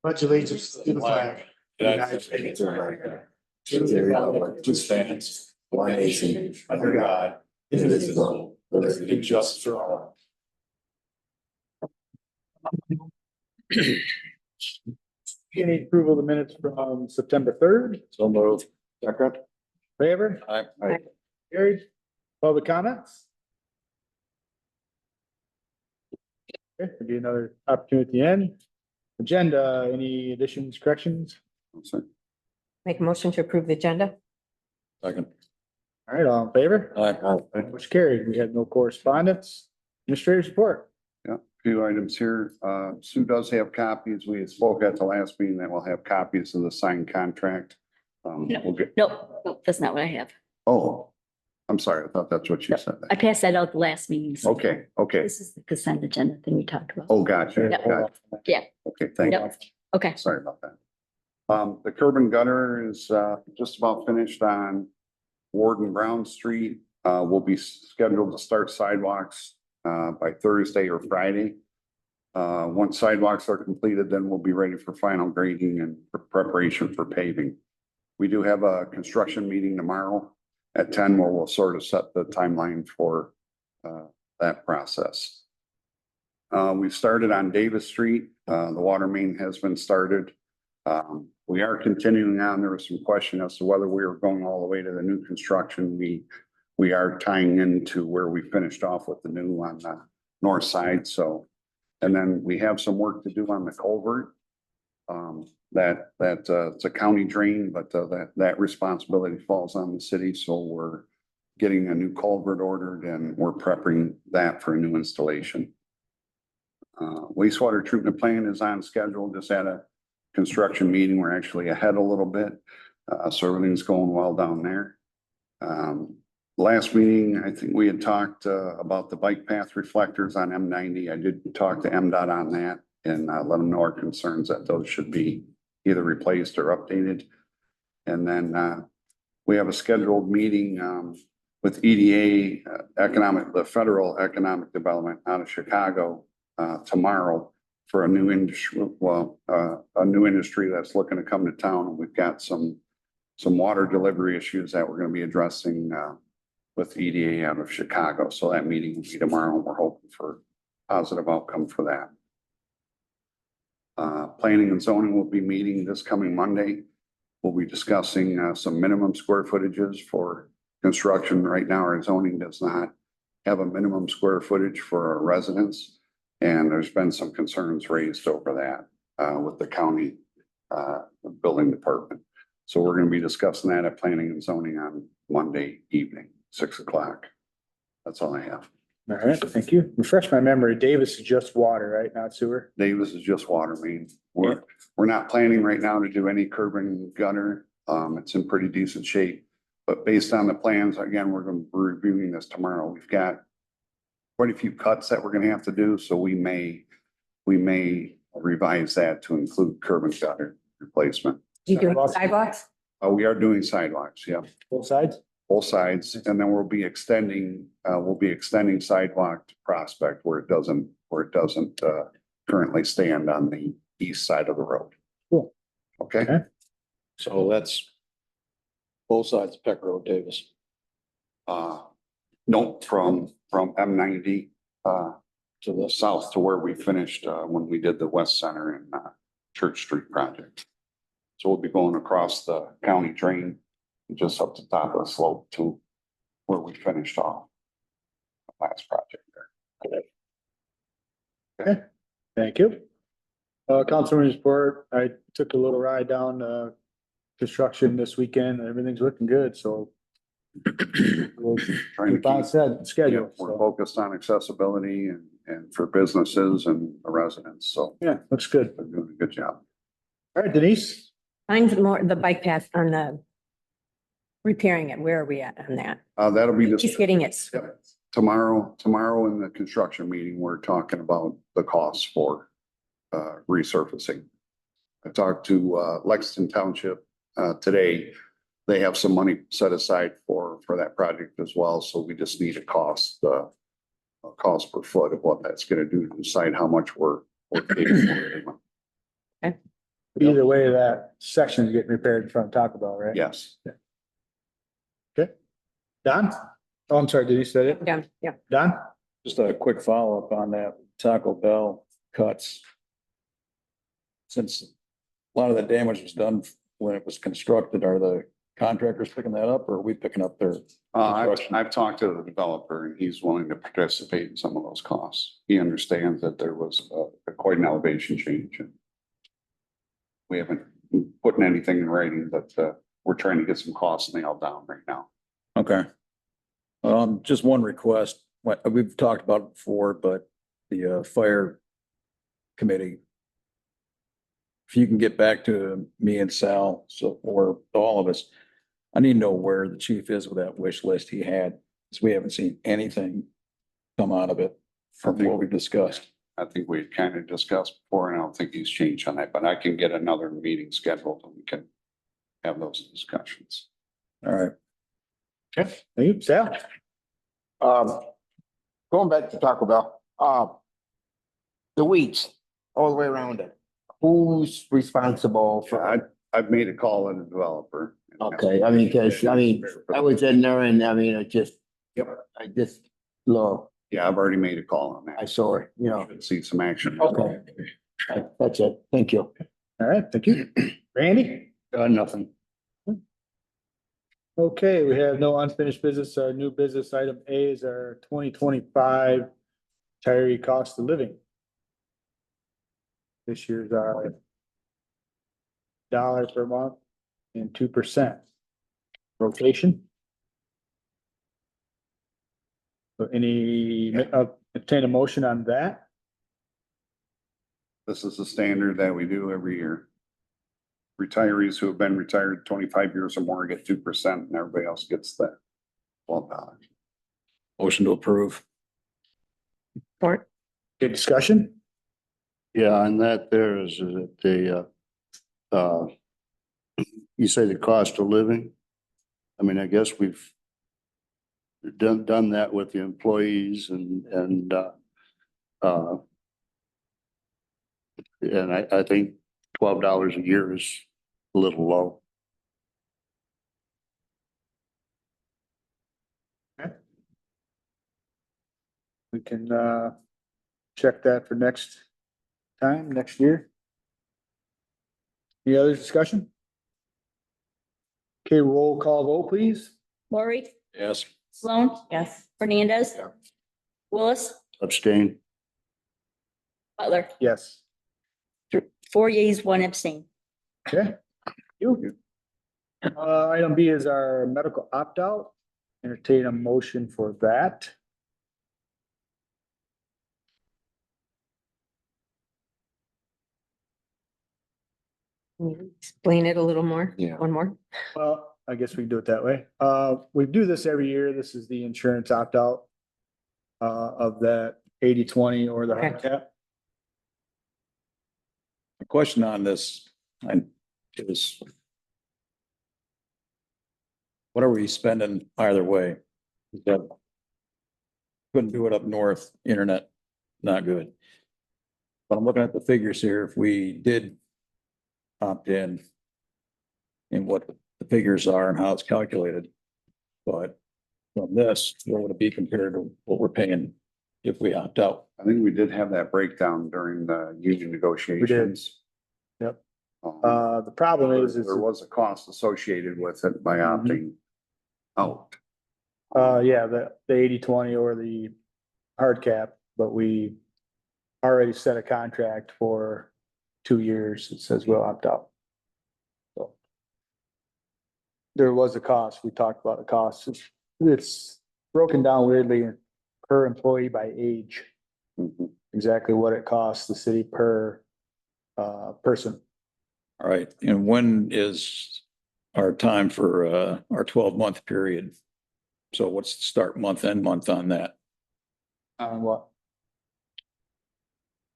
Pledge allegiance to the flag. United States of America. To the republic which stands one nation under God, indivisible, with liberty and justice for all. Any approval of the minutes from September 3rd? So moved. Second. Favor? Aye. Carried. Public comments? Okay, there'll be another opportunity at the end. Agenda, any additions, corrections? Make a motion to approve the agenda? Second. All right, all in favor? Aye. Which carried. We had no correspondence. Administrator's report. Few items here. Sue does have copies. We had spoke at the last meeting that we'll have copies of the signed contract. We'll get, No, that's not what I have. oh, I'm sorry. I thought that's what you said. I passed that out the last meeting. so Okay, okay. This is the consent agenda thing we talked about. Oh, gotcha. Yep. Gotcha. Yeah. Okay, thank you. Yep. Okay, Sorry about that. The curb and gutter is just about finished on Ward and Brown Street. We'll be scheduled to start sidewalks by Thursday or Friday. Once sidewalks are completed, then we'll be ready for final grading and preparation for paving. We do have a construction meeting tomorrow at 10 where we'll sort of set the timeline for that process. We've started on Davis Street. The water main has been started. We are continuing on. There was some question as to whether we were going all the way to the new construction. We are tying into where we finished off with the new on the north side, so. And then we have some work to do on the culvert. It's a county drain, but that responsibility falls on the city, so we're getting a new culvert ordered and we're prepping that for a new installation. Wastewater treatment plant is on schedule, just had a construction meeting. We're actually ahead a little bit. So everything's going well down there. Last meeting, I think we had talked about the bike path reflectors on M90. I did talk to MDOT on that and let them know our concerns that those should be either replaced or updated. And then we have a scheduled meeting with EDA, the Federal Economic Development out of Chicago tomorrow for a new industry, a new industry that's looking to come to town. We've got some water delivery issues that we're going to be addressing with EDA out of Chicago. So that meeting will be tomorrow and we're hoping for positive outcome for that. Planning and zoning will be meeting this coming Monday. We'll be discussing some minimum square footages for construction. Right now, our zoning does not have a minimum square footage for our residents. And there's been some concerns raised over that with the county building department. So we're going to be discussing that at planning and zoning on Monday evening, 6 o'clock. That's all I have. All right, thank you. Refresh my memory. Davis is just water, right? Not sewer? Davis is just water main. We're not planning right now to do any curb and gutter. It's in pretty decent shape. But based on the plans, again, we're going to be reviewing this tomorrow. We've got quite a few cuts that we're going to have to do. So we may revise that to include curb and gutter replacement. You doing sidewalks? We are doing sidewalks, yeah, Both sides? both sides. And then we'll be extending sidewalk to Prospect where it doesn't currently stand on the east side of the road. Cool. Okay. Okay. So that's both sides of Peck Road, Davis. No, from M90 To the south to where we finished when we did the West Center and Church Street project. So we'll be going across the county drain, just up the top of the slope to where we finished off the last project there. Okay, thank you. Councilman's report. I took a little ride down construction this weekend. Everything's looking good, so. We'll Trying to keep on keep, set schedule. we're So, focused on accessibility and for businesses and the residents. So yeah, looks good. they're doing a good job. All right, Denise. Mine's more the bike path on the repairing it. Where are we at on that? That'll be He's just getting it. tomorrow in the construction meeting, we're talking about the costs for resurfacing. I talked to Lexington Township today. They have some money set aside for that project as well. So we just need a cost per foot of what that's going to do to decide how much we're paying for it. Okay. Either way, that section is getting repaired in front of Taco Bell, right? Yes. Don? Oh, I'm sorry, did you say it? Yeah, yeah. Don? Just a quick follow-up on that Taco Bell cuts. Since a lot of the damage was done when it was constructed, are the contractors picking that up or are we picking up their? I've talked to the developer and he's willing to participate in some of those costs. He understands that there was quite an elevation change. And we haven't put anything in writing, but we're trying to get some costs nailed down right now. Okay. Just one request, we've talked about it before, but the fire committee. If you can get back to me and Sal, so, or all of us, I need to know where the chief is with that wish list he had, because we haven't seen anything come out of it from what we've discussed. I think we kind of discussed before, and I don't think he's changed on that, but I can get another meeting scheduled and we can have those discussions. All right. Okay, thank you, Sal. Going back to Taco Bell, the weeds all the way around it. Who's responsible for? I've made a call to the developer. Okay, I mean, cause I mean, I was in there and I mean, it just, I just, look, Yeah, I've already made a call on I that. saw it, you know. Should see some action. Okay. That's it. Thank you. All right, thank you. Randy? Nothing. Okay, we have no unfinished business. Our new business item A is our 2025 retiree cost of living. This year's our $1 per month and 2% rotation. So any, obtain a motion on that? This is the standard that we do every year. Retirees who have been retired 25 years or more get 2% and everybody else gets the $12. Motion to approve. Support. Good discussion? Yeah, and that there is that you say the cost of living. I mean, I guess we've done that with the employees and I think $12 a year is a little low. We can check that for next time, next year. Any other discussion? Okay, roll call vote, please. Lori, Yes. Sloan, Yes. Fernandez, Willis, Abstain. Butler. Yes. 4 yeas, 1 abstain. Okay. You. Item B is our medical opt-out. Entertain a motion for that. Can you explain it a little more? Yeah. One more? Well, I guess we can do it that way. We do this every year. This is the insurance opt-out of that 80-20 or the hard Okay. cap. The question on this is what are we spending either way? Couldn't do it up north, internet, not good. But I'm looking at the figures here. If we did opt in and what the figures are and how it's calculated. But from this, what would it be compared to what we're paying if we opt out? I think we did have that breakdown during the union negotiations. Yep. Um, The problem is, There was a cost associated with it by opting out. yeah, the 80-20 or the hard cap, but we already set a contract for 2 years. It says we'll opt out. So there was a cost. We talked about the cost. It's broken down weirdly per employee by age, Mhm. exactly what it costs the city per person. All right, and when is our time for our 12-month period? So what's the start month, end month on that? On what?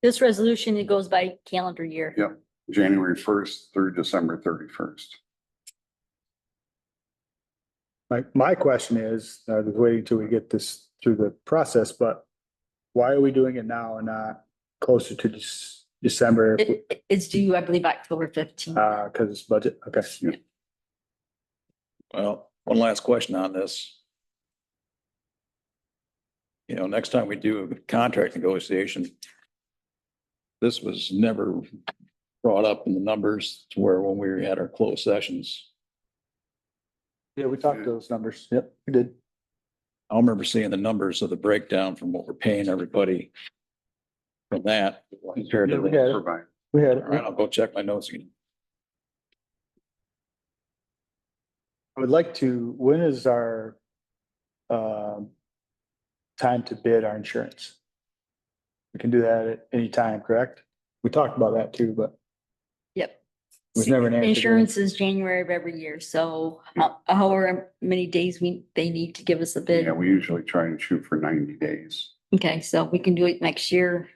This resolution, it goes by calendar year. Yep, January 1st through December 31st. My question is, I was waiting till we get this through the process, but why are we doing it now and not closer to December, It's due, I believe, October 15th. cause it's budget, okay. Well, one last question on this. You know, next time we do a contract negotiation, this was never brought up in the numbers to where when we had our closed sessions. Yeah, we talked those numbers. Yep, we did. I remember seeing the numbers of the breakdown from what we're paying everybody from that compared Yeah, to we the. had it. Provide. We had All right, it. I'll go check my notes again. I would like to, when is our time to bid our insurance? We can do that at any time, correct? We talked about that too, but Yep. it was never an answer. Insurance is January of every year, so however many days they need to give us a bid. Yeah, we usually try and shoot for 90 days. Okay, so we can do it next year.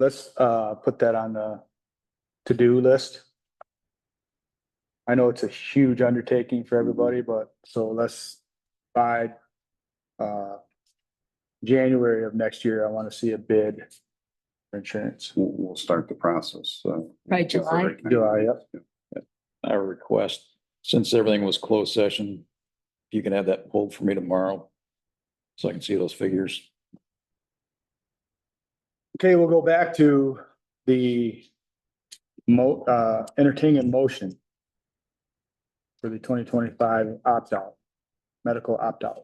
Let's put that on the to-do list. I know it's a huge undertaking for everybody, but so let's by January of next year, I want to see a bid for insurance. We'll start the process. Right, July. right now. July, yep. I have a request, since everything was closed session, if you can have that pulled for me tomorrow. So I can see those figures. Okay, we'll go back to the entertaining a motion for the 2025 opt-out, medical opt-out.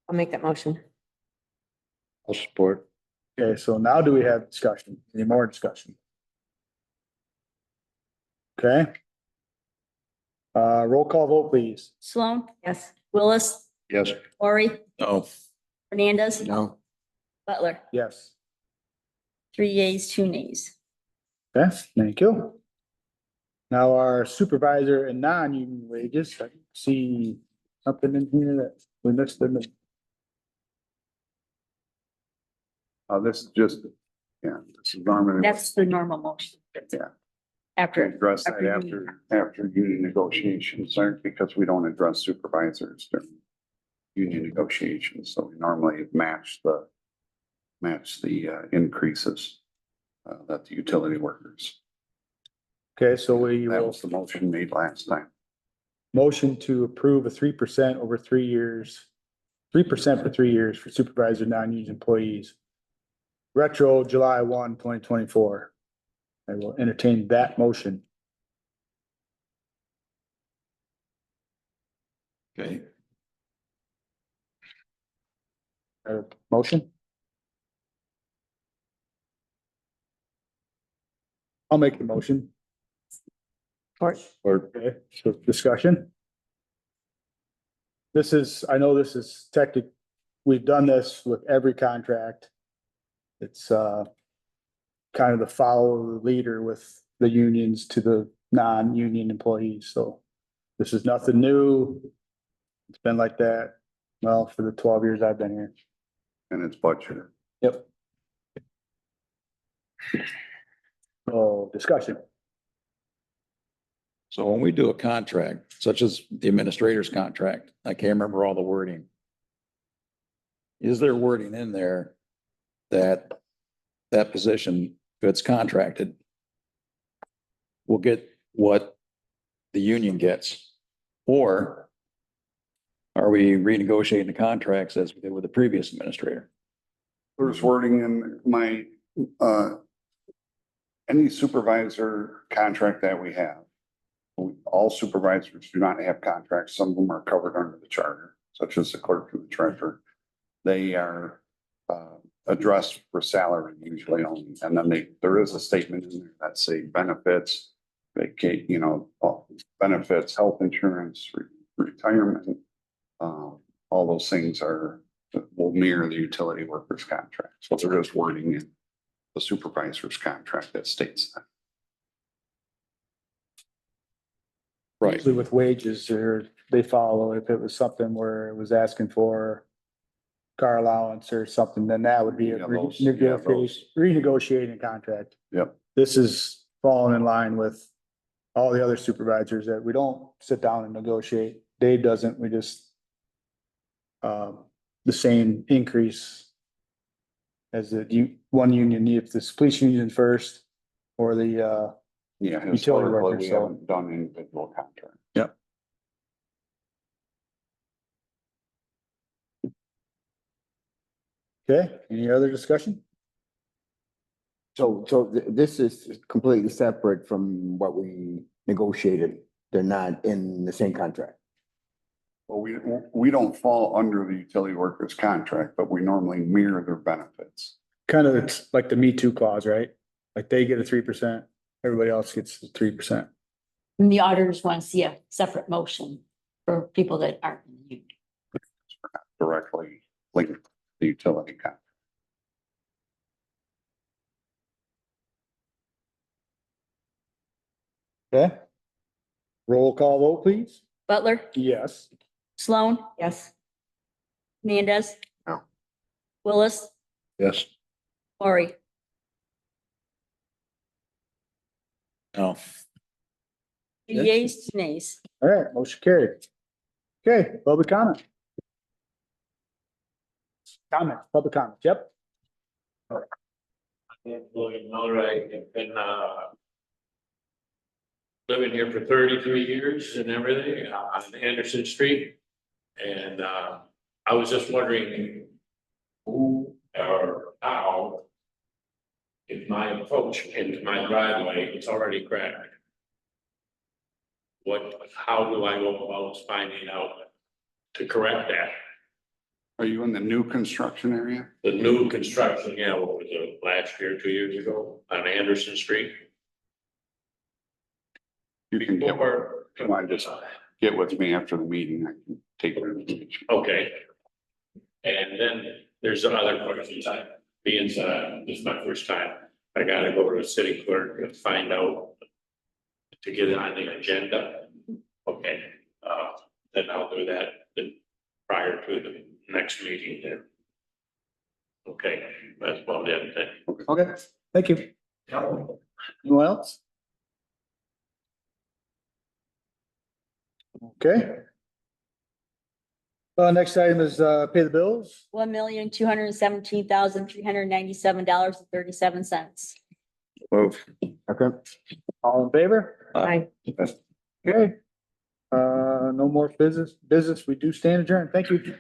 I'll make that motion. I'll support. Okay, so now do we have discussion? Any more discussion? Okay. Roll call vote, please. Sloan, Yes. Willis, Yes. Lori, No, Hernandez, No, Butler. Yes. 3 yeas, 2 nays. Okay, thank you. Now our supervisor and non-union wages, I see something in here that we missed them. This is just, yeah, this is normally. That's the normal motion. Yeah. After, Address that after union negotiations, sir, because we don't address supervisors during union negotiations, so we normally match the increases that the utility workers. Okay, so we That will was the motion made last time. motion to approve a 3% over 3 years, 3% for 3 years for supervisor non-union employees. Retro July 1, 2024. I will entertain that motion. okay, Motion? I'll make the motion. Or Okay, so discussion. This is, I know this is technical. We've done this with every contract. It's kind of the follow the leader with the unions to the non-union employees, so this is nothing new. It's been like that, well, for the 12 years I've been here. And it's budgeted. Yep. Oh, discussion. so when we do a contract, such as the administrator's contract, I can't remember all the wording. Is there wording in there that position, if it's contracted, will get what the union gets? Or are we renegotiating the contracts as we did with the previous administrator? There's wording in my, any supervisor contract that we have. All supervisors do not have contracts. Some of them are covered under the charter, such as the clerk and the treasurer. They are addressed for salary usually only. And then there is a statement in there that say benefits, vacate, benefits, health insurance, retirement. All those things will mirror the utility workers contract. So there is wording in the supervisor's contract that states that. Right, Usually with wages, they follow, if it was something where it was asking for car allowance or something, then that would be a Yeah, those. renegotiating contract. Yep. This is falling in line with all the other supervisors that we don't sit down and negotiate. Dave doesn't, we just the same increase as one union, if this police union first or the, Yeah, Utility historically, workers, we so- haven't done individual contracts. okay, any other discussion? So, this is completely separate from what we negotiated. They're not in the same contract. Well, we don't fall under the utility workers contract, but we normally mirror their benefits. Kind of, it's like the Me Too clause, right? Like they get a 3%, everybody else gets 3%. And the auditors want to see a separate motion for people that aren't in the union. Directly linked to the utility contract. Okay. Roll call vote, please. Butler, Yes. Sloan, Yes. Hernandez. No. Willis, Yes. Lori. No. Yeas, nays. All right, motion carried. Okay, public comment. Public comment, yep. William Miller, I've been, living here for 33 years and everything on Anderson Street. And, I was just wondering who or how, if my approach into my driveway is already cracked, how do I go about finding out to correct that? Are you in the new construction area? The new construction, yeah, what was it, last year, 2 years ago, on Anderson Street? You can get, Before- come on, just get with me after the meeting. I can take your information. Okay. And then there's other questions. Being this is my first time, I gotta go to the city clerk and find out to get it on the agenda. Okay, then I'll do that then prior to the next meeting then. Okay, that's about it then. Okay, thank you. Anyone else? Okay. Next item is, pay the bills. $1,217,397.37. Move. Okay. All in favor? Aye. Okay. No more business. We do stand adjourned. Thank you.